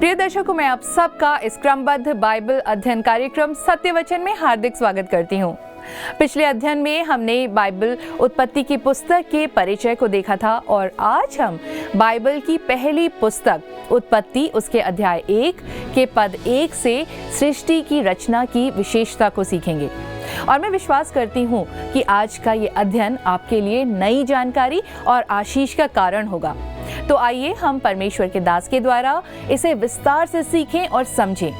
प्रिय दर्शकों, मैं आप सबका इस क्रमबद्ध बाइबल अध्ययन कार्यक्रम सत्य वचन में हार्दिक स्वागत करती हूँ। पिछले अध्ययन में हमने बाइबल उत्पत्ति की पुस्तक के परिचय को देखा था और आज हम बाइबल की पहली पुस्तक उत्पत्ति उसके अध्याय 1 के पद 1 से सृष्टि की रचना की विशेषता को सीखेंगे। और मैं विश्वास करती हूँ कि आज का ये अध्ययन आपके लिए नई जानकारी और आशीष का कारण होगा। तो आइए हम परमेश्वर के दास के द्वारा इसे विस्तार से सीखें और समझें।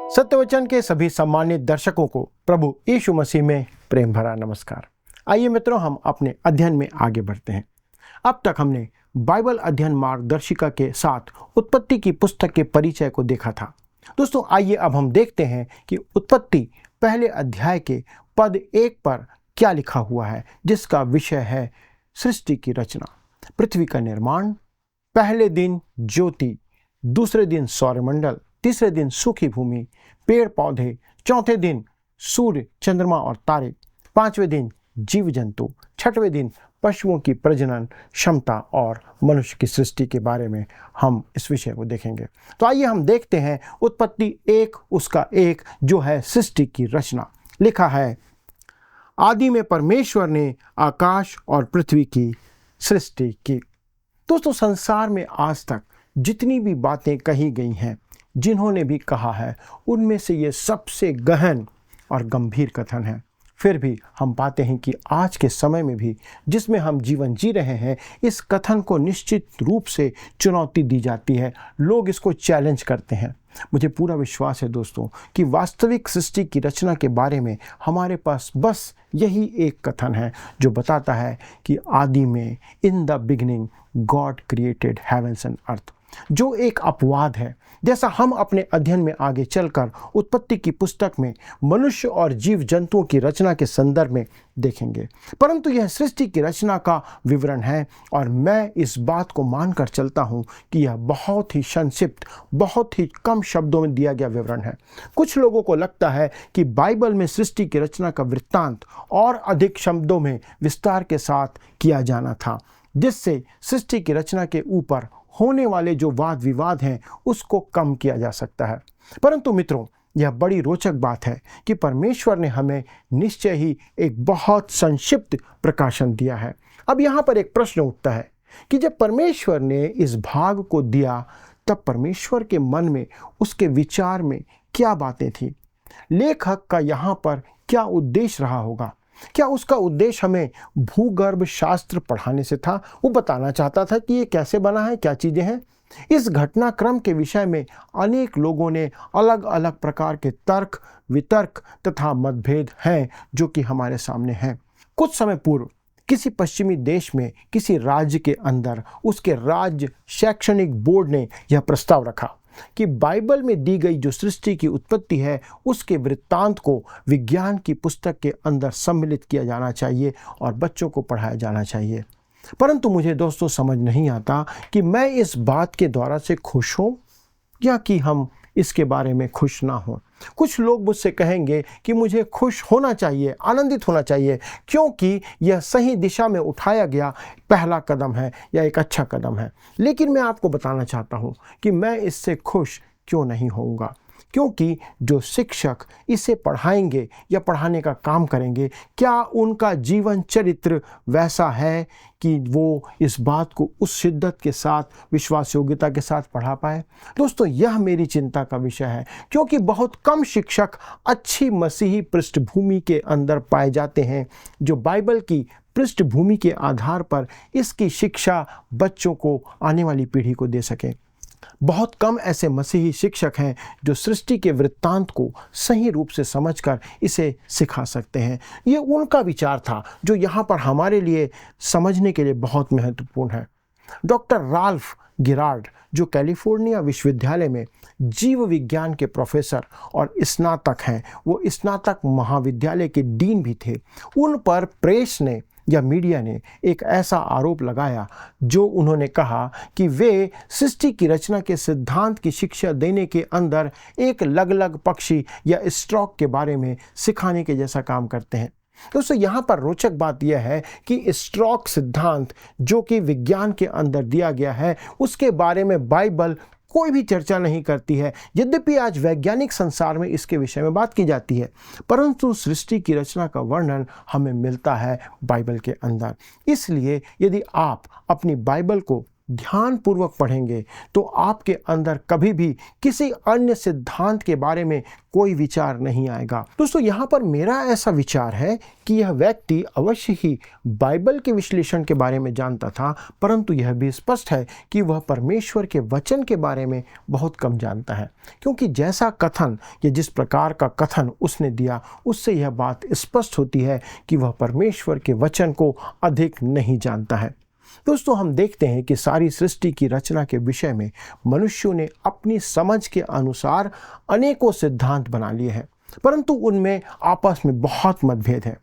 सत्यवचन के सभी सम्मानित दर्शकों को प्रभु यीशु मसीह में प्रेम भरा नमस्कार। आइए मित्रों, हम अपने अध्ययन में आगे बढ़ते हैं। अब तक हमने बाइबल अध्ययन मार्गदर्शिका के साथ उत्पत्ति की पुस्तक के परिचय को देखा था। दोस्तों, आइए अब हम देखते हैं कि उत्पत्ति पहले अध्याय के पद 1 पर क्या लिखा हुआ है, जिसका विषय है सृष्टि की रचना, पृथ्वी का निर्माण। पहले दिन ज्योति, दूसरे दिन सौरमंडल, तीसरे दिन सूखी भूमि, पेड़ पौधे, चौथे दिन सूर्य, चंद्रमा और तारे, पांचवें दिन जीव जंतु, छठवें दिन पशुओं की प्रजनन क्षमता और मनुष्य की सृष्टि के बारे में हम इस विषय को देखेंगे। तो आइए हम देखते हैं उत्पत्ति 1 उसका 1 जो है सृष्टि की रचना। लिखा है, आदि में परमेश्वर ने आकाश और पृथ्वी की सृष्टि की। दोस्तों, संसार में आज तक जितनी भी बातें कही गई हैं, जिन्होंने भी कहा है, उनमें से ये सबसे गहन और गंभीर कथन है। फिर भी हम पाते हैं कि आज के समय में भी जिसमें हम जीवन जी रहे हैं, इस कथन को निश्चित रूप से चुनौती दी जाती है। लोग इसको चैलेंज करते हैं। मुझे पूरा विश्वास है दोस्तों कि वास्तविक सृष्टि की रचना के बारे में हमारे पास बस यही एक कथन है जो बताता है कि आदि में, in the beginning God created heavens and earth, जो एक अपवाद है। जैसा हम अपने अध्ययन में आगे चलकर उत्पत्ति की पुस्तक में मनुष्य और जीव जंतुओं की रचना के संदर्भ में देखेंगे, परंतु यह सृष्टि की रचना का विवरण है और मैं इस बात को मानकर चलता हूं कि यह बहुत ही संक्षिप्त, बहुत ही कम शब्दों में दिया गया विवरण है। कुछ लोगों को लगता है कि बाइबल में सृष्टि की रचना का वृत्तांत और अधिक शब्दों में विस्तार के साथ किया जाना था, जिससे सृष्टि की रचना के ऊपर होने वाले जो वाद विवाद हैं उसको कम किया जा सकता है। परंतु मित्रों, यह बड़ी रोचक बात है कि परमेश्वर ने हमें निश्चय ही एक बहुत संक्षिप्त प्रकाशन दिया है। अब यहाँ पर एक प्रश्न उठता है कि जब परमेश्वर ने इस भाग को दिया, तब परमेश्वर के मन में, उसके विचार में क्या बातें थी? लेखक का यहाँ पर क्या उद्देश्य रहा होगा? क्या उसका उद्देश्य हमें भूगर्भ शास्त्र पढ़ाने से था? वो बताना चाहता था कि ये कैसे बना है, क्या चीज़ें हैं? इस घटनाक्रम के विषय में अनेक लोगों ने अलग अलग प्रकार के तर्क, वितर्क तथा मतभेद हैं जो कि हमारे सामने हैं। कुछ समय पूर्व किसी पश्चिमी देश में किसी राज्य के अंदर उसके राज्य शैक्षणिक बोर्ड ने यह प्रस्ताव रखा कि बाइबल में दी गई जो सृष्टि की उत्पत्ति है, उसके वृत्तांत को विज्ञान की पुस्तक के अंदर सम्मिलित किया जाना चाहिए और बच्चों को पढ़ाया जाना चाहिए। परंतु मुझे दोस्तों समझ नहीं आता कि मैं इस बात के द्वारा से खुश हूँ या कि हम इसके बारे में खुश ना हों। कुछ लोग मुझसे कहेंगे कि मुझे खुश होना चाहिए, आनंदित होना चाहिए, क्योंकि यह सही दिशा में उठाया गया पहला कदम है या एक अच्छा कदम है। लेकिन मैं आपको बताना चाहता हूँ कि मैं इससे खुश क्यों नहीं होऊंगा, क्योंकि जो शिक्षक इसे पढ़ाएंगे या पढ़ाने का काम करेंगे, क्या उनका जीवन चरित्र वैसा है कि वो इस बात को उस शिद्दत के साथ, विश्वास योग्यता के साथ पढ़ा पाए? दोस्तों, यह मेरी चिंता का विषय है, क्योंकि बहुत कम शिक्षक अच्छी मसीही पृष्ठभूमि के अंदर पाए जाते हैं जो बाइबल की पृष्ठभूमि के आधार पर इसकी शिक्षा बच्चों को, आने वाली पीढ़ी को दे सकें। बहुत कम ऐसे मसीही शिक्षक हैं जो सृष्टि के वृत्तांत को सही रूप से समझकर इसे सिखा सकते हैं। ये उनका विचार था जो यहाँ पर हमारे लिए समझने के लिए बहुत महत्वपूर्ण है। डॉक्टर राल्फ गिरार्ड, जो कैलिफोर्निया विश्वविद्यालय में जीव विज्ञान के प्रोफेसर और स्नातक हैं, वो स्नातक महाविद्यालय के डीन भी थे, उन पर प्रेस ने या मीडिया ने एक ऐसा आरोप लगाया जो उन्होंने कहा कि वे सृष्टि की रचना के सिद्धांत की शिक्षा देने के अंदर एक लगलग पक्षी या स्ट्रोक के बारे में सिखाने के जैसा काम करते हैं। दोस्तों, यहाँ पर रोचक बात यह है कि स्ट्रोक सिद्धांत जो कि विज्ञान के अंदर दिया गया है, उसके बारे में बाइबल कोई भी चर्चा नहीं करती है। यद्यपि आज वैज्ञानिक संसार में इसके विषय में बात की जाती है, परंतु सृष्टि की रचना का वर्णन हमें मिलता है बाइबल के अंदर। इसलिए यदि आप अपनी बाइबल को ध्यानपूर्वक पढ़ेंगे तो आपके अंदर कभी भी किसी अन्य सिद्धांत के बारे में कोई विचार नहीं आएगा। दोस्तों, यहाँ पर मेरा ऐसा विचार है कि यह व्यक्ति अवश्य ही बाइबल के विश्लेषण के बारे में जानता था, परंतु यह भी स्पष्ट है कि वह परमेश्वर के वचन के बारे में बहुत कम जानता है, क्योंकि जैसा कथन या जिस प्रकार का कथन उसने दिया, उससे यह बात स्पष्ट होती है कि वह परमेश्वर के वचन को अधिक नहीं जानता है। दोस्तों, हम देखते हैं कि सारी सृष्टि की रचना के विषय में मनुष्यों ने अपनी समझ के अनुसार अनेकों सिद्धांत बना लिए हैं, परंतु उनमें आपस में बहुत मतभेद है।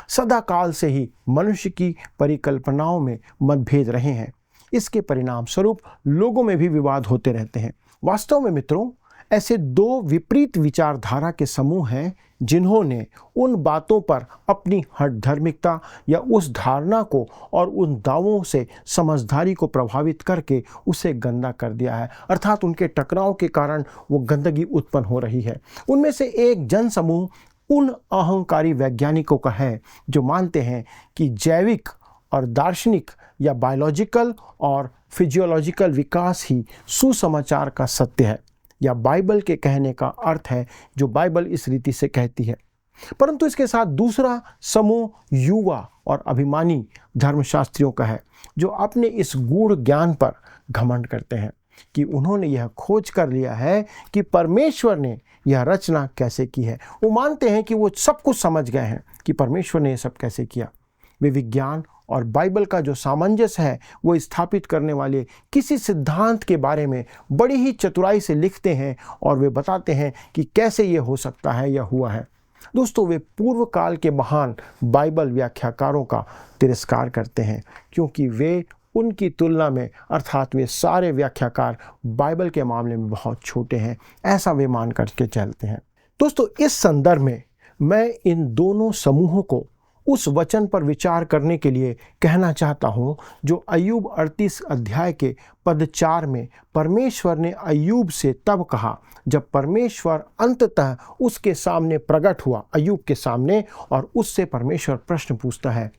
सदा काल से ही मनुष्य की परिकल्पनाओं में मतभेद रहे हैं। इसके परिणाम स्वरूप लोगों में भी विवाद होते रहते हैं। वास्तव में मित्रों, ऐसे दो विपरीत विचारधारा के समूह हैं जिन्होंने उन बातों पर अपनी हठ धार्मिकता या उस धारणा को और उन दावों से समझदारी को प्रभावित करके उसे गंदा कर दिया है, अर्थात उनके टकराव के कारण वो गंदगी उत्पन्न हो रही है। उनमें से एक जनसमूह उन अहंकारी वैज्ञानिकों का है जो मानते हैं कि जैविक और दार्शनिक या बायोलॉजिकल और फिजियोलॉजिकल विकास ही सुसमाचार का सत्य है, या बाइबल के कहने का अर्थ है जो बाइबल इस रीति से कहती है। परंतु इसके साथ दूसरा समूह युवा और अभिमानी धर्मशास्त्रियों का है जो अपने इस गूढ़ ज्ञान पर घमंड करते हैं कि उन्होंने यह खोज कर लिया है कि परमेश्वर ने यह रचना कैसे की है। वो मानते हैं कि वो सब कुछ समझ गए हैं कि परमेश्वर ने यह सब कैसे किया। वे विज्ञान और बाइबल का जो सामंजस्य है वो स्थापित करने वाले किसी सिद्धांत के बारे में बड़ी ही चतुराई से लिखते हैं और वे बताते हैं कि कैसे ये हो सकता है या हुआ है। दोस्तों, वे पूर्व काल के महान बाइबल व्याख्याकारों का तिरस्कार करते हैं क्योंकि वे उनकी तुलना में, अर्थात वे सारे व्याख्याकार बाइबल के मामले में बहुत छोटे हैं, ऐसा वे मान करके चलते हैं। दोस्तों, इस संदर्भ में मैं इन दोनों समूहों को उस वचन पर विचार करने के लिए कहना चाहता हूं जो अय्यूब 38 अध्याय के पद 4 में परमेश्वर ने अय्यूब से तब कहा जब परमेश्वर अंततः उसके सामने प्रकट हुआ, अय्यूब के सामने, और उससे परमेश्वर प्रश्न पूछता है,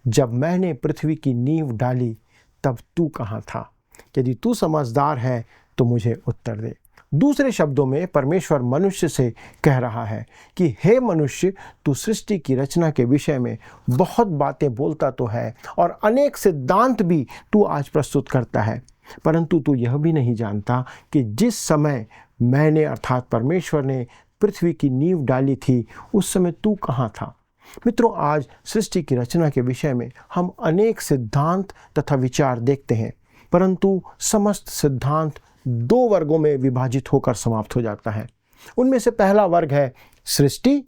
जब मैंने पृथ्वी की नींव डाली तब तू कहाँ था? यदि तू समझदार है तो मुझे उत्तर दे। दूसरे शब्दों में परमेश्वर मनुष्य से कह रहा है कि हे मनुष्य, तू सृष्टि की रचना के विषय में बहुत बातें बोलता तो है और अनेक सिद्धांत भी तू आज प्रस्तुत करता है, परंतु तू यह भी नहीं जानता कि जिस समय मैंने, अर्थात परमेश्वर ने पृथ्वी की नींव डाली थी, उस समय तू कहाँ था? मित्रों, आज सृष्टि की रचना के विषय में हम अनेक सिद्धांत तथा विचार देखते हैं, परंतु समस्त सिद्धांत दो वर्गों में विभाजित होकर समाप्त हो जाता है। उनमें से पहला वर्ग है सृष्टि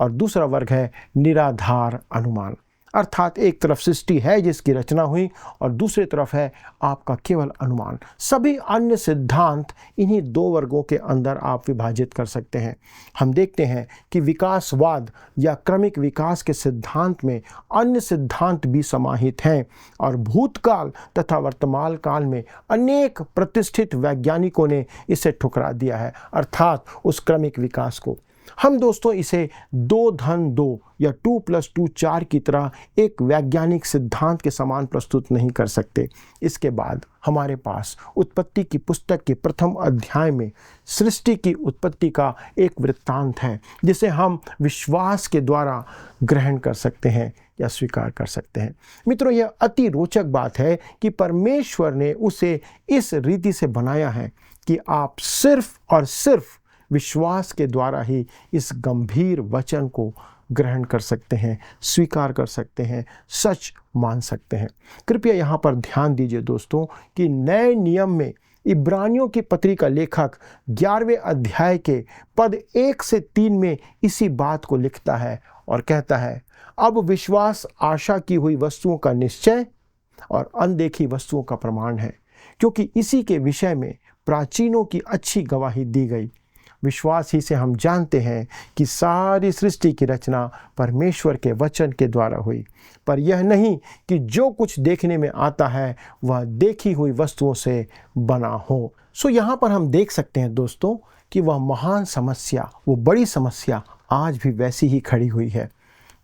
और दूसरा वर्ग है निराधार अनुमान, अर्थात एक तरफ सृष्टि है जिसकी रचना हुई और दूसरी तरफ है आपका केवल अनुमान। सभी अन्य सिद्धांत इन्हीं दो वर्गों के अंदर आप विभाजित कर सकते हैं। हम देखते हैं कि विकासवाद या क्रमिक विकास के सिद्धांत में अन्य सिद्धांत भी समाहित हैं और भूतकाल तथा वर्तमान काल में अनेक प्रतिष्ठित वैज्ञानिकों ने इसे ठुकरा दिया है, अर्थात उस क्रमिक विकास को। हम दोस्तों इसे 2-2 या 2+2 4 की तरह एक वैज्ञानिक सिद्धांत के समान प्रस्तुत नहीं कर सकते। इसके बाद हमारे पास उत्पत्ति की पुस्तक के प्रथम अध्याय में सृष्टि की उत्पत्ति का एक वृत्तांत है जिसे हम विश्वास के द्वारा ग्रहण कर सकते हैं या स्वीकार कर सकते हैं। मित्रों, यह अति रोचक बात है कि परमेश्वर ने उसे इस रीति से बनाया है कि आप सिर्फ और सिर्फ विश्वास के द्वारा ही इस गंभीर वचन को ग्रहण कर सकते हैं, स्वीकार कर सकते हैं, सच मान सकते हैं। कृपया यहाँ पर ध्यान दीजिए दोस्तों कि नए नियम में इब्रानियों की पत्री का लेखक 11वें अध्याय के पद 1 से 3 में इसी बात को लिखता है और कहता है, अब विश्वास आशा की हुई वस्तुओं का निश्चय और अनदेखी वस्तुओं का प्रमाण है, क्योंकि इसी के विषय में प्राचीनों की अच्छी गवाही दी गई। विश्वास ही से हम जानते हैं कि सारी सृष्टि की रचना परमेश्वर के वचन के द्वारा हुई, पर यह नहीं कि जो कुछ देखने में आता है वह देखी हुई वस्तुओं से बना हो। सो यहाँ पर हम देख सकते हैं दोस्तों कि वह महान समस्या, वो बड़ी समस्या आज भी वैसी ही खड़ी हुई है।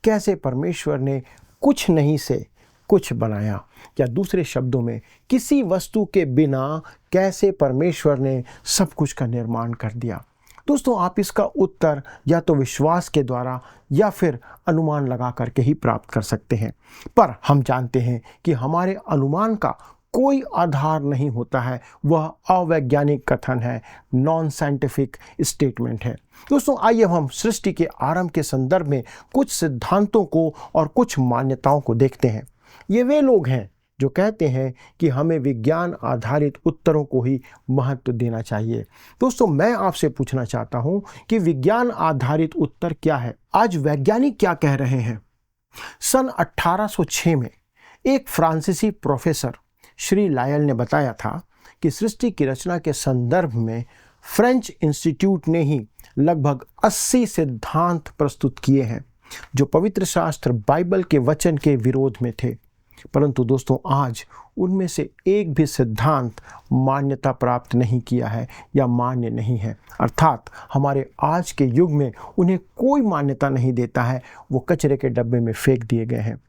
कैसे परमेश्वर ने कुछ नहीं से कुछ बनाया, या दूसरे शब्दों में किसी वस्तु के बिना कैसे परमेश्वर ने सब कुछ का निर्माण कर दिया। दोस्तों, आप इसका उत्तर या तो विश्वास के द्वारा या फिर अनुमान लगा करके ही प्राप्त कर सकते हैं, पर हम जानते हैं कि हमारे अनुमान का कोई आधार नहीं होता है, वह अवैज्ञानिक कथन है, नॉन साइंटिफिक स्टेटमेंट है। दोस्तों, आइए हम सृष्टि के आरंभ के संदर्भ में कुछ सिद्धांतों को और कुछ मान्यताओं को देखते हैं। ये वे लोग हैं जो कहते हैं कि हमें विज्ञान आधारित उत्तरों को ही महत्व देना चाहिए। दोस्तों, मैं आपसे पूछना चाहता हूं कि विज्ञान आधारित उत्तर क्या है? आज वैज्ञानिक क्या कह रहे हैं? सन 1806 में एक फ्रांसीसी प्रोफेसर श्री लायल ने बताया था कि सृष्टि की रचना के संदर्भ में फ्रेंच इंस्टीट्यूट ने ही लगभग 80 सिद्धांत प्रस्तुत किए हैं जो पवित्र शास्त्र बाइबल के वचन के विरोध में थे। परंतु दोस्तों, आज उनमें से एक भी सिद्धांत मान्यता प्राप्त नहीं किया है या मान्य नहीं है, अर्थात हमारे आज के युग में उन्हें कोई मान्यता नहीं देता है, वो कचरे के डब्बे में फेंक दिए गए हैं।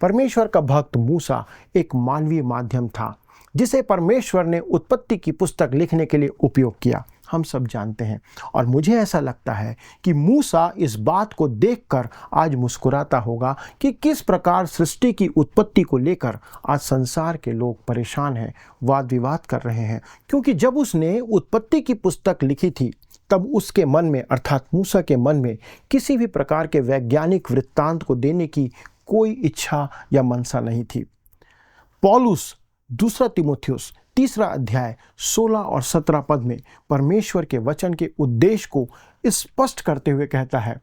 परमेश्वर का भक्त मूसा एक मानवीय माध्यम था जिसे परमेश्वर ने उत्पत्ति की पुस्तक लिखने के लिए उपयोग किया, हम सब जानते हैं। और मुझे ऐसा लगता है कि मूसा इस बात को देखकर आज मुस्कुराता होगा कि किस प्रकार सृष्टि की उत्पत्ति को लेकर आज संसार के लोग परेशान हैं, वाद विवाद कर रहे हैं, क्योंकि जब उसने उत्पत्ति की पुस्तक लिखी थी तब उसके मन में, अर्थात मूसा के मन में, किसी भी प्रकार के वैज्ञानिक वृत्तांत को देने की कोई इच्छा या मनसा नहीं थी। पौलुस दूसरा तीमुथियुस 3 अध्याय 16 और 17 पद में परमेश्वर के वचन के उद्देश्य को स्पष्ट करते हुए कहता है,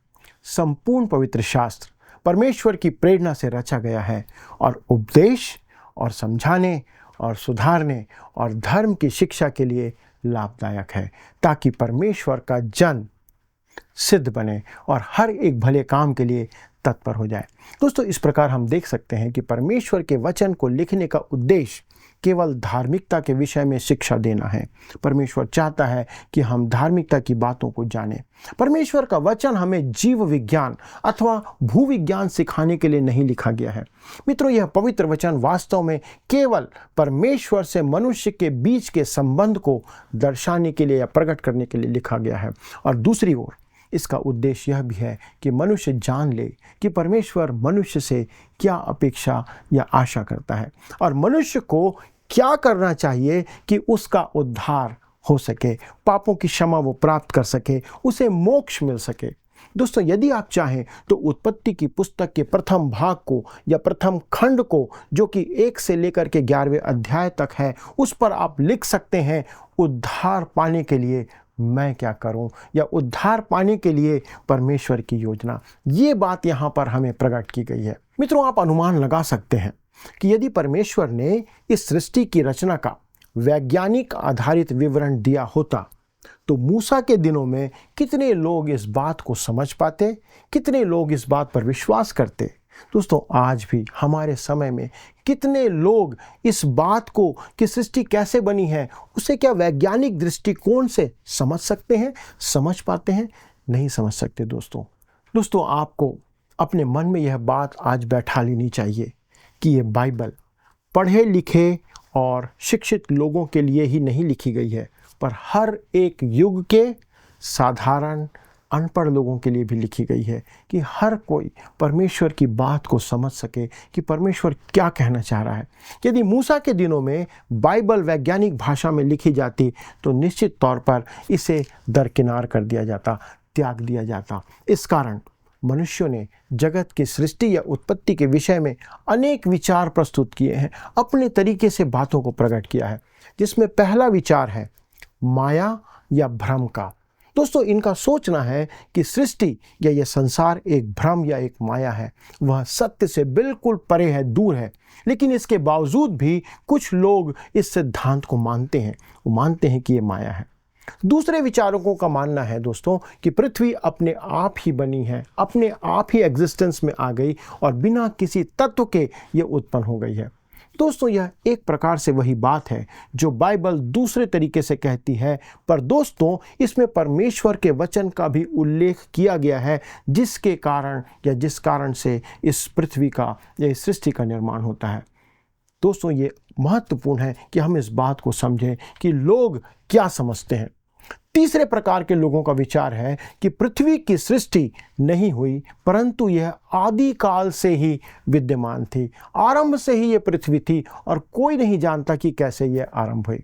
संपूर्ण पवित्र शास्त्र परमेश्वर की प्रेरणा से रचा गया है और उपदेश और समझाने और सुधारने और धर्म की शिक्षा के लिए लाभदायक है, ताकि परमेश्वर का जन सिद्ध बने और हर एक भले काम के लिए तत्पर हो जाए। दोस्तों, इस प्रकार हम देख सकते हैं कि परमेश्वर के वचन को लिखने का उद्देश्य केवल धार्मिकता के विषय में शिक्षा देना है। परमेश्वर चाहता है कि हम धार्मिकता की बातों को जानें। परमेश्वर का वचन हमें जीव विज्ञान अथवा भूविज्ञान सिखाने के लिए नहीं लिखा गया है। मित्रों, यह पवित्र वचन वास्तव में केवल परमेश्वर से मनुष्य के बीच के संबंध को दर्शाने के लिए या प्रकट करने के लिए लिखा गया है। और दूसरी ओर इसका उद्देश्य यह भी है कि मनुष्य जान ले कि परमेश्वर मनुष्य से क्या अपेक्षा या आशा करता है और मनुष्य को क्या करना चाहिए कि उसका उद्धार हो सके, पापों की क्षमा वो प्राप्त कर सके, उसे मोक्ष मिल सके। दोस्तों, यदि आप चाहें तो उत्पत्ति की पुस्तक के प्रथम भाग को या प्रथम खंड को, जो कि 1 से लेकर के 11वें अध्याय तक है, उस पर आप लिख सकते हैं, उद्धार पाने के लिए मैं क्या करूं, या उद्धार पाने के लिए परमेश्वर की योजना। ये बात यहाँ पर हमें प्रकट की गई है। मित्रों, आप अनुमान लगा सकते हैं कि यदि परमेश्वर ने इस सृष्टि की रचना का वैज्ञानिक आधारित विवरण दिया होता तो मूसा के दिनों में कितने लोग इस बात को समझ पाते, कितने लोग इस बात पर विश्वास करते। दोस्तों, आज भी हमारे समय में कितने लोग इस बात को कि सृष्टि कैसे बनी है उसे क्या वैज्ञानिक दृष्टिकोण से समझ सकते हैं, समझ पाते हैं? नहीं समझ सकते। दोस्तों, आपको अपने मन में यह बात आज बैठा लेनी चाहिए कि ये बाइबल पढ़े लिखे और शिक्षित लोगों के लिए ही नहीं लिखी गई है, पर हर एक युग के साधारण अनपढ़ लोगों के लिए भी लिखी गई है कि हर कोई परमेश्वर की बात को समझ सके कि परमेश्वर क्या कहना चाह रहा है। यदि मूसा के दिनों में बाइबल वैज्ञानिक भाषा में लिखी जाती तो निश्चित तौर पर इसे दरकिनार कर दिया जाता, त्याग दिया जाता। इस कारण मनुष्यों ने जगत की सृष्टि या उत्पत्ति के विषय में अनेक विचार प्रस्तुत किए हैं, अपने तरीके से बातों को प्रकट किया है, जिसमें पहला विचार है माया या भ्रम का। दोस्तों, इनका सोचना है कि सृष्टि या यह संसार एक भ्रम या एक माया है, वह सत्य से बिल्कुल परे है, दूर है। लेकिन इसके बावजूद भी कुछ लोग इस सिद्धांत को मानते हैं, वो मानते हैं कि ये माया है। दूसरे विचारकों का मानना है दोस्तों कि पृथ्वी अपने आप ही बनी है, अपने आप ही एग्जिस्टेंस में आ गई और बिना किसी तत्व के ये उत्पन्न हो गई है। दोस्तों, यह एक प्रकार से वही बात है जो बाइबल दूसरे तरीके से कहती है, पर दोस्तों इसमें परमेश्वर के वचन का भी उल्लेख किया गया है, जिसके कारण या जिस कारण से इस पृथ्वी का या इस सृष्टि का निर्माण होता है। दोस्तों, ये महत्वपूर्ण है कि हम इस बात को समझें कि लोग क्या समझते हैं। तीसरे प्रकार के लोगों का विचार है कि पृथ्वी की सृष्टि नहीं हुई, परंतु यह आदि काल से ही विद्यमान थी, आरंभ से ही यह पृथ्वी थी और कोई नहीं जानता कि कैसे यह आरंभ हुई।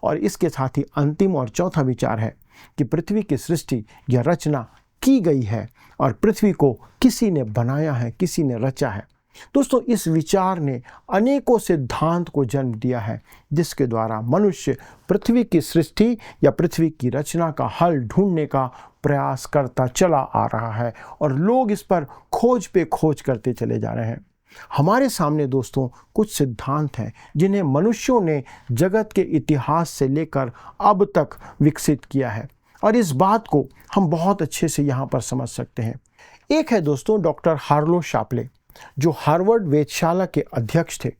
और इसके साथ ही अंतिम और चौथा विचार है कि पृथ्वी की सृष्टि या रचना की गई है और पृथ्वी को किसी ने बनाया है, किसी ने रचा है। दोस्तों, इस विचार ने अनेकों सिद्धांत को जन्म दिया है, जिसके द्वारा मनुष्य पृथ्वी की सृष्टि या पृथ्वी की रचना का हल ढूंढने का प्रयास करता चला आ रहा है और लोग इस पर खोज पे खोज करते चले जा रहे हैं। हमारे सामने दोस्तों कुछ सिद्धांत हैं जिन्हें मनुष्यों ने जगत के इतिहास से लेकर अब तक विकसित किया है और इस बात को हम बहुत अच्छे से यहाँ पर समझ सकते हैं। एक है दोस्तों डॉक्टर हार्लो शापले, जो हार्वर्ड वेधशाला के अध्यक्ष थे।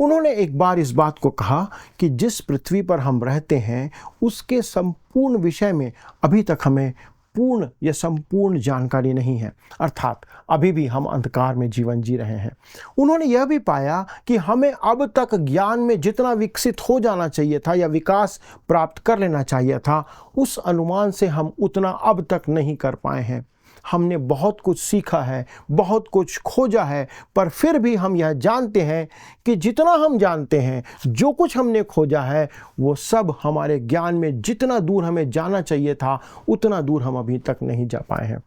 उन्होंने एक बार इस बात को कहा कि जिस पृथ्वी पर हम रहते हैं उसके संपूर्ण विषय में अभी तक हमें पूर्ण या संपूर्ण जानकारी नहीं है, अर्थात अभी भी हम अंधकार में जीवन जी रहे हैं। उन्होंने यह भी पाया कि हमें अब तक ज्ञान में जितना विकसित हो जाना चाहिए था या विकास प्राप्त कर लेना चाहिए था, उस अनुमान से हम उतना अब तक नहीं कर पाए हैं। हमने बहुत कुछ सीखा है, बहुत कुछ खोजा है, पर फिर भी हम यह जानते हैं कि जितना हम जानते हैं, जो कुछ हमने खोजा है, वो सब हमारे ज्ञान में जितना दूर हमें जाना चाहिए था, उतना दूर हम अभी तक नहीं जा पाए हैं।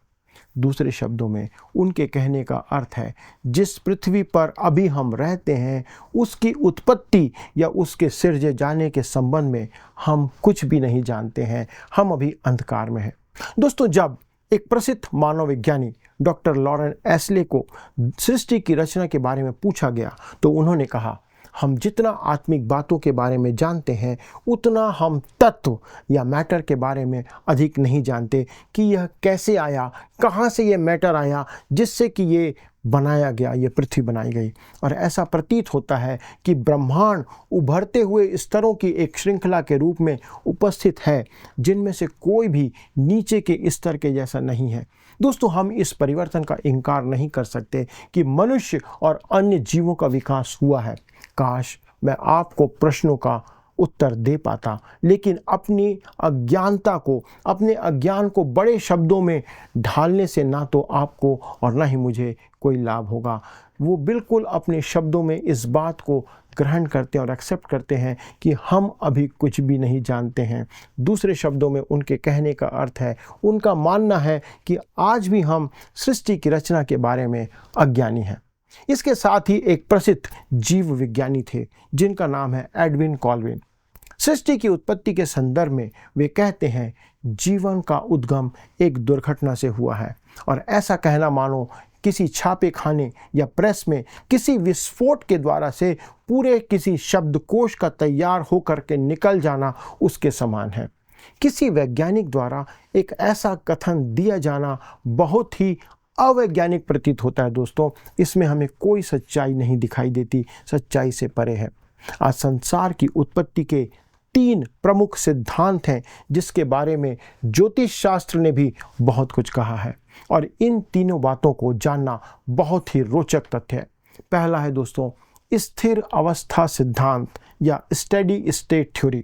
दूसरे शब्दों में उनके कहने का अर्थ है, जिस पृथ्वी पर अभी हम रहते हैं उसकी उत्पत्ति या उसके सिरजे जाने के संबंध में हम कुछ भी नहीं जानते हैं, हम अभी अंधकार में हैं। दोस्तों, जब एक प्रसिद्ध मानव विज्ञानी डॉक्टर लॉरेंस एस्ले को सृष्टि की रचना के बारे में पूछा गया तो उन्होंने कहा, हम जितना आत्मिक बातों के बारे में जानते हैं उतना हम तत्व या मैटर के बारे में अधिक नहीं जानते कि यह कैसे आया, कहाँ से यह मैटर आया जिससे कि ये बनाया गया, ये पृथ्वी बनाई गई। और ऐसा प्रतीत होता है कि ब्रह्मांड उभरते हुए स्तरों की एक श्रृंखला के रूप में उपस्थित है, जिनमें से कोई भी नीचे के स्तर के जैसा नहीं है। दोस्तों, हम इस परिवर्तन का इनकार नहीं कर सकते कि मनुष्य और अन्य जीवों का विकास हुआ है। काश मैं आपको प्रश्नों का उत्तर दे पाता, लेकिन अपनी अज्ञानता को, अपने अज्ञान को बड़े शब्दों में ढालने से ना तो आपको और ना ही मुझे कोई लाभ होगा। वो बिल्कुल अपने शब्दों में इस बात को ग्रहण करते हैं और एक्सेप्ट करते हैं कि हम अभी कुछ भी नहीं जानते हैं। दूसरे शब्दों में उनके कहने का अर्थ है, उनका मानना है कि आज भी हम सृष्टि की रचना के बारे में अज्ञानी हैं। इसके साथ ही एक प्रसिद्ध जीव विज्ञानी थे जिनका नाम है एडविन कॉल्विन। सृष्टि की उत्पत्ति के संदर्भ में वे कहते हैं, जीवन का उद्गम एक दुर्घटना से हुआ है। और ऐसा कहना मानो किसी छापे खाने या प्रेस में किसी विस्फोट के द्वारा से पूरे किसी शब्दकोश का तैयार होकर के निकल जाना उसके समान है। किसी वैज्ञानिक द्वारा एक ऐसा कथन दिया जाना बहुत ही अवैज्ञानिक प्रतीत होता है। दोस्तों, इसमें हमें कोई सच्चाई नहीं दिखाई देती, सच्चाई से परे है। आज संसार की उत्पत्ति के 3 प्रमुख सिद्धांत हैं जिसके बारे में ज्योतिष शास्त्र ने भी बहुत कुछ कहा है और इन तीनों बातों को जानना बहुत ही रोचक तथ्य है। पहला है दोस्तों स्थिर अवस्था सिद्धांत या स्टेडी स्टेट थ्योरी।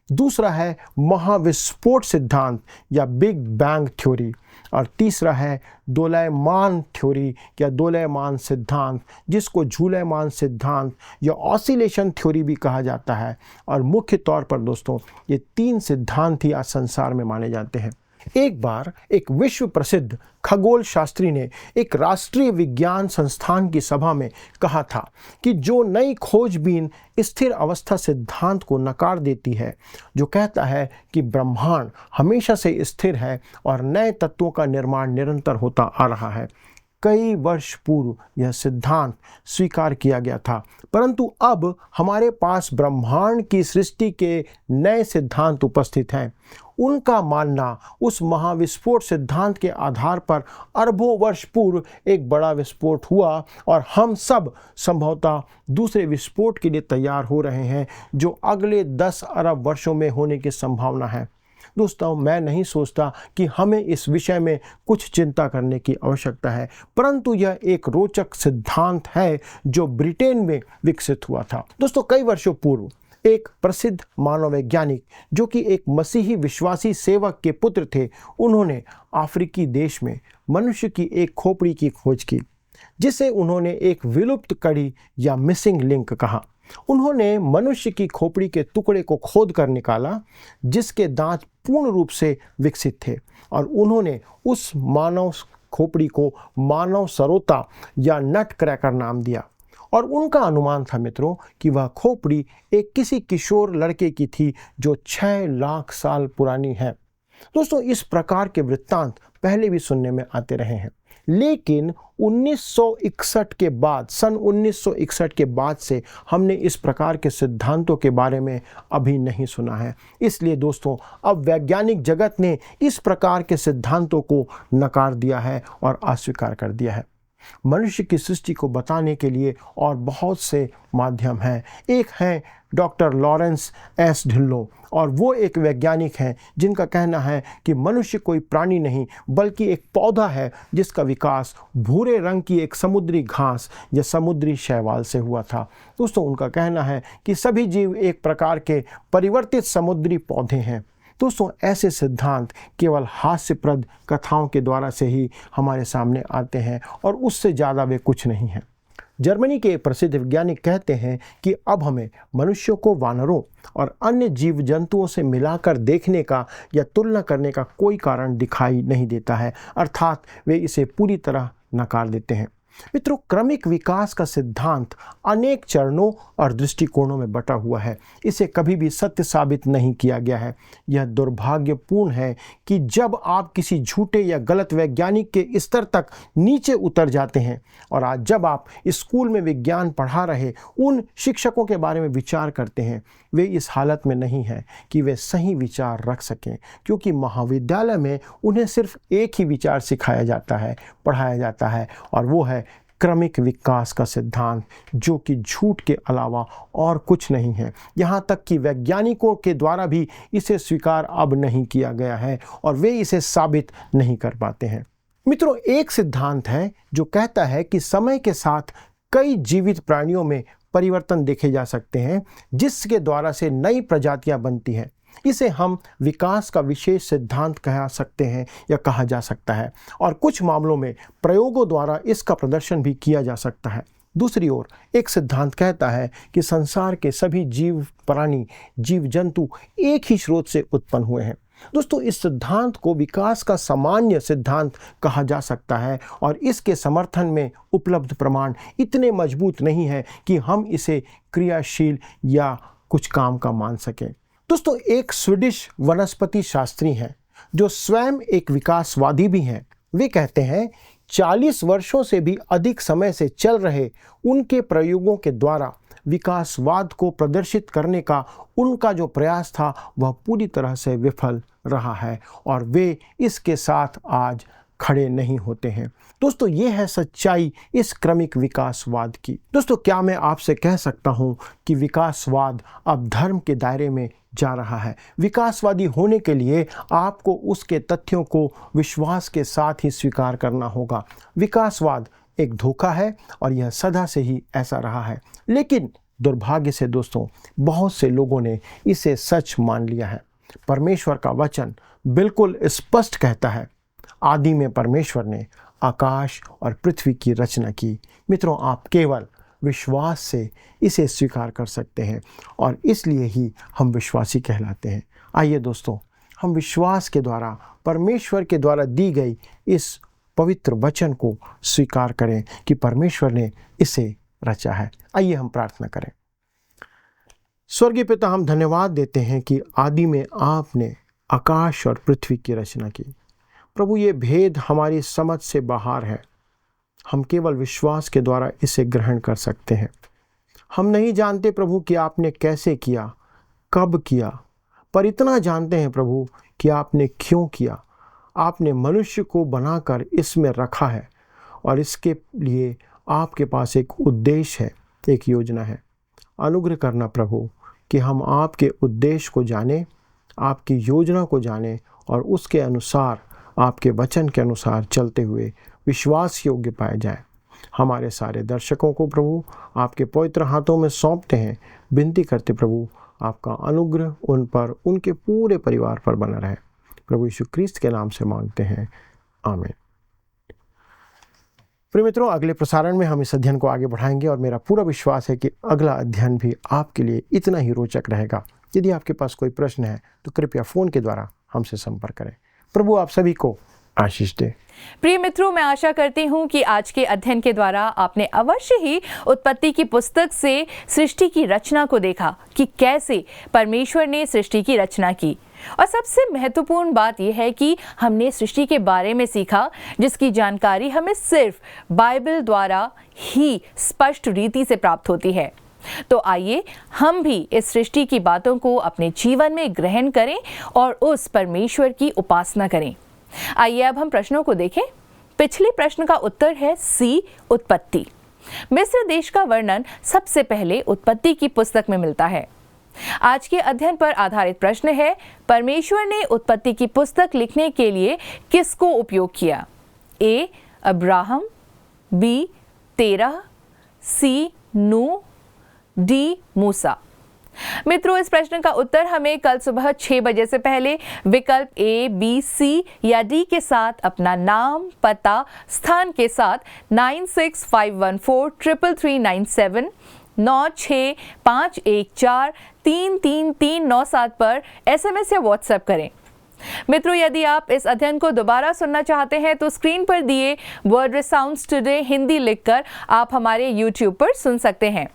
दूसरा है महाविस्फोट सिद्धांत या बिग बैंग थ्योरी। और तीसरा है दोलयमान थ्योरी या दोलयमान सिद्धांत, जिसको झूलेमान सिद्धांत या ऑसिलेशन थ्योरी भी कहा जाता है। और मुख्य तौर पर दोस्तों ये 3 सिद्धांत ही आज संसार में माने जाते हैं। एक बार एक विश्व प्रसिद्ध खगोल शास्त्री ने एक राष्ट्रीय विज्ञान संस्थान की सभा में कहा था कि जो नई खोजबीन स्थिर अवस्था सिद्धांत को नकार देती है, जो कहता है कि ब्रह्मांड हमेशा से स्थिर है और नए तत्वों का निर्माण निरंतर होता आ रहा है, कई वर्ष पूर्व यह सिद्धांत स्वीकार किया गया था, परंतु अब हमारे पास ब्रह्मांड की सृष्टि के नए सिद्धांत उपस्थित हैं। उनका मानना उस महाविस्फोट सिद्धांत के आधार पर अरबों वर्ष पूर्व एक बड़ा विस्फोट हुआ और हम सब संभवतः दूसरे विस्फोट के लिए तैयार हो रहे हैं जो अगले 10 अरब वर्षों में होने की संभावना है। दोस्तों, मैं नहीं सोचता कि हमें इस विषय में कुछ चिंता करने की आवश्यकता है, परंतु यह एक रोचक सिद्धांत है जो ब्रिटेन में विकसित हुआ था। दोस्तों, कई वर्षों पूर्व एक प्रसिद्ध मानववैज्ञानिक जो कि एक मसीही विश्वासी सेवक के पुत्र थे, उन्होंने अफ्रीकी देश में मनुष्य की एक खोपड़ी की खोज की, जिसे उन्होंने एक विलुप्त कड़ी या मिसिंग लिंक कहा। उन्होंने मनुष्य की खोपड़ी के टुकड़े को खोद कर निकाला जिसके दांत पूर्ण रूप से विकसित थे, और उन्होंने उस मानव खोपड़ी को मानव सरोता या नट क्रैकर नाम दिया। और उनका अनुमान था मित्रों कि वह खोपड़ी एक किसी किशोर लड़के की थी जो 6 लाख साल पुरानी है। दोस्तों, इस प्रकार के वृत्तांत पहले भी सुनने में आते रहे हैं, लेकिन 1961 के बाद, सन 1961 के बाद से हमने इस प्रकार के सिद्धांतों के बारे में अभी नहीं सुना है। इसलिए दोस्तों, अब वैज्ञानिक जगत ने इस प्रकार के सिद्धांतों को नकार दिया है और अस्वीकार कर दिया है। मनुष्य की सृष्टि को बताने के लिए और बहुत से माध्यम हैं। एक हैं डॉक्टर लॉरेंस एस ढिल्लो, और वो एक वैज्ञानिक हैं जिनका कहना है कि मनुष्य कोई प्राणी नहीं बल्कि एक पौधा है जिसका विकास भूरे रंग की एक समुद्री घास या समुद्री शैवाल से हुआ था। दोस्तों, उनका कहना है कि सभी जीव एक प्रकार के परिवर्तित समुद्री पौधे हैं। दोस्तों, ऐसे सिद्धांत केवल हास्यप्रद कथाओं के द्वारा से ही हमारे सामने आते हैं और उससे ज़्यादा वे कुछ नहीं हैं। जर्मनी के एक प्रसिद्ध वैज्ञानिक कहते हैं कि अब हमें मनुष्यों को वानरों और अन्य जीव जंतुओं से मिलाकर देखने का या तुलना करने का कोई कारण दिखाई नहीं देता है, अर्थात वे इसे पूरी तरह नकार देते हैं। मित्रों, क्रमिक विकास का सिद्धांत अनेक चरणों और दृष्टिकोणों में बटा हुआ है। इसे कभी भी सत्य साबित नहीं किया गया है। यह दुर्भाग्यपूर्ण है कि जब आप किसी झूठे या गलत वैज्ञानिक के स्तर तक नीचे उतर जाते हैं और आज जब आप स्कूल में विज्ञान पढ़ा रहे उन शिक्षकों के बारे में विचार करते हैं, वे इस हालत में नहीं हैं कि वे सही विचार रख सकें, क्योंकि महाविद्यालय में उन्हें सिर्फ एक ही विचार सिखाया जाता है, पढ़ाया जाता है, और वो है क्रमिक विकास का सिद्धांत, जो कि झूठ के अलावा और कुछ नहीं है। यहाँ तक कि वैज्ञानिकों के द्वारा भी इसे स्वीकार अब नहीं किया गया है और वे इसे साबित नहीं कर पाते हैं। मित्रों, एक सिद्धांत है जो कहता है कि समय के साथ कई जीवित प्राणियों में परिवर्तन देखे जा सकते हैं, जिसके द्वारा से नई प्रजातियां बनती हैं। इसे हम विकास का विशेष सिद्धांत कह सकते हैं या कहा जा सकता है, और कुछ मामलों में प्रयोगों द्वारा इसका प्रदर्शन भी किया जा सकता है। दूसरी ओर एक सिद्धांत कहता है कि संसार के सभी जीव प्राणी, जीव जंतु एक ही स्रोत से उत्पन्न हुए हैं। दोस्तों, इस सिद्धांत को विकास का सामान्य सिद्धांत कहा जा सकता है और इसके समर्थन में उपलब्ध प्रमाण इतने मजबूत नहीं है कि हम इसे क्रियाशील या कुछ काम का मान सकें। दोस्तों, एक स्वीडिश वनस्पति शास्त्री हैं जो स्वयं एक विकासवादी भी हैं। वे कहते हैं 40 वर्षों से भी अधिक समय से चल रहे उनके प्रयोगों के द्वारा विकासवाद को प्रदर्शित करने का उनका जो प्रयास था वह पूरी तरह से विफल रहा है और वे इसके साथ आज खड़े नहीं होते हैं। दोस्तों, ये है सच्चाई इस क्रमिक विकासवाद की। दोस्तों, क्या मैं आपसे कह सकता हूँ कि विकासवाद अब धर्म के दायरे में जा रहा है। विकासवादी होने के लिए आपको उसके तथ्यों को विश्वास के साथ ही स्वीकार करना होगा। विकासवाद एक धोखा है और यह सदा से ही ऐसा रहा है, लेकिन दुर्भाग्य से दोस्तों बहुत से लोगों ने इसे सच मान लिया है। परमेश्वर का वचन बिल्कुल स्पष्ट कहता है, आदि में परमेश्वर ने आकाश और पृथ्वी की रचना की। मित्रों, आप केवल विश्वास से इसे स्वीकार कर सकते हैं और इसलिए ही हम विश्वासी कहलाते हैं। आइए दोस्तों, हम विश्वास के द्वारा परमेश्वर के द्वारा दी गई इस पवित्र वचन को स्वीकार करें कि परमेश्वर ने इसे रचा है। आइए हम प्रार्थना करें। स्वर्गीय पिता, हम धन्यवाद देते हैं कि आदि में आपने आकाश और पृथ्वी की रचना की। प्रभु, ये भेद हमारी समझ से बाहर है। हम केवल विश्वास के द्वारा इसे ग्रहण कर सकते हैं। हम नहीं जानते प्रभु कि आपने कैसे किया, कब किया, पर इतना जानते हैं प्रभु कि आपने क्यों किया। आपने मनुष्य को बनाकर इसमें रखा है और इसके लिए आपके पास एक उद्देश्य है, एक योजना है। अनुग्रह करना प्रभु कि हम आपके उद्देश्य को जानें, आपकी योजना को जानें और उसके अनुसार, आपके वचन के अनुसार चलते हुए विश्वास योग्य पाए जाएं। हमारे सारे दर्शकों को प्रभु आपके पवित्र हाथों में सौंपते हैं। विनती करते प्रभु आपका अनुग्रह उन पर, उनके पूरे परिवार पर बना रहे। प्रभु यीशु क्रिस्त के नाम से मांगते हैं, आमीन। प्रिय मित्रों, अगले प्रसारण में हम इस अध्ययन को आगे बढ़ाएंगे और मेरा पूरा विश्वास है कि अगला अध्ययन भी आपके लिए इतना ही रोचक रहेगा। यदि आपके पास कोई प्रश्न है तो कृपया फ़ोन के द्वारा हमसे संपर्क करें। प्रभु आप सभी को आशीष दे। प्रिय मित्रों, मैं आशा करती हूँ कि आज के अध्ययन के द्वारा आपने अवश्य ही उत्पत्ति की पुस्तक से सृष्टि की रचना को देखा कि कैसे परमेश्वर ने सृष्टि की रचना की। और सबसे महत्वपूर्ण बात यह है कि हमने सृष्टि के बारे में सीखा जिसकी जानकारी हमें सिर्फ बाइबल द्वारा ही स्पष्ट रीति से प्राप्त होती है। तो आइए हम भी इस सृष्टि की बातों को अपने जीवन में ग्रहण करें और उस परमेश्वर की उपासना करें। आइए अब हम प्रश्नों को देखें। पिछले प्रश्न का उत्तर है सी, उत्पत्ति। मिस्र देश का वर्णन सबसे पहले उत्पत्ति की पुस्तक में मिलता है। आज के अध्ययन पर आधारित प्रश्न है, परमेश्वर ने उत्पत्ति की पुस्तक लिखने के लिए किसको उपयोग किया? ए, अब्राहम, बी, तेरह, सी, नूह, डी, मूसा। मित्रों, इस प्रश्न का उत्तर हमें कल सुबह 6 बजे से पहले विकल्प ए, बी, सी या डी के साथ अपना नाम, पता, स्थान के साथ 9651433397 9651433397 पर SMS या WhatsApp करें। मित्रों, यदि आप इस अध्ययन को दोबारा सुनना चाहते हैं तो स्क्रीन पर दिए वर्ड रिसाउंड्स टुडे हिंदी लिखकर आप हमारे YouTube पर सुन सकते हैं।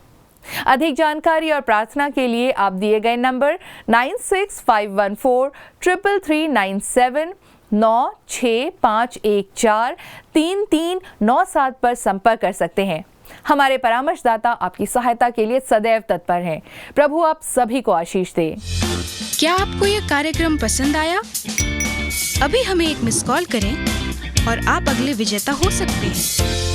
अधिक जानकारी और प्रार्थना के लिए आप दिए गए नंबर 9651433397 9651433397 पर संपर्क कर सकते हैं। हमारे परामर्शदाता आपकी सहायता के लिए सदैव तत्पर हैं। प्रभु आप सभी को आशीष दे। क्या आपको यह कार्यक्रम पसंद आया? अभी हमें एक मिस कॉल करें और आप अगले विजेता हो सकते हैं।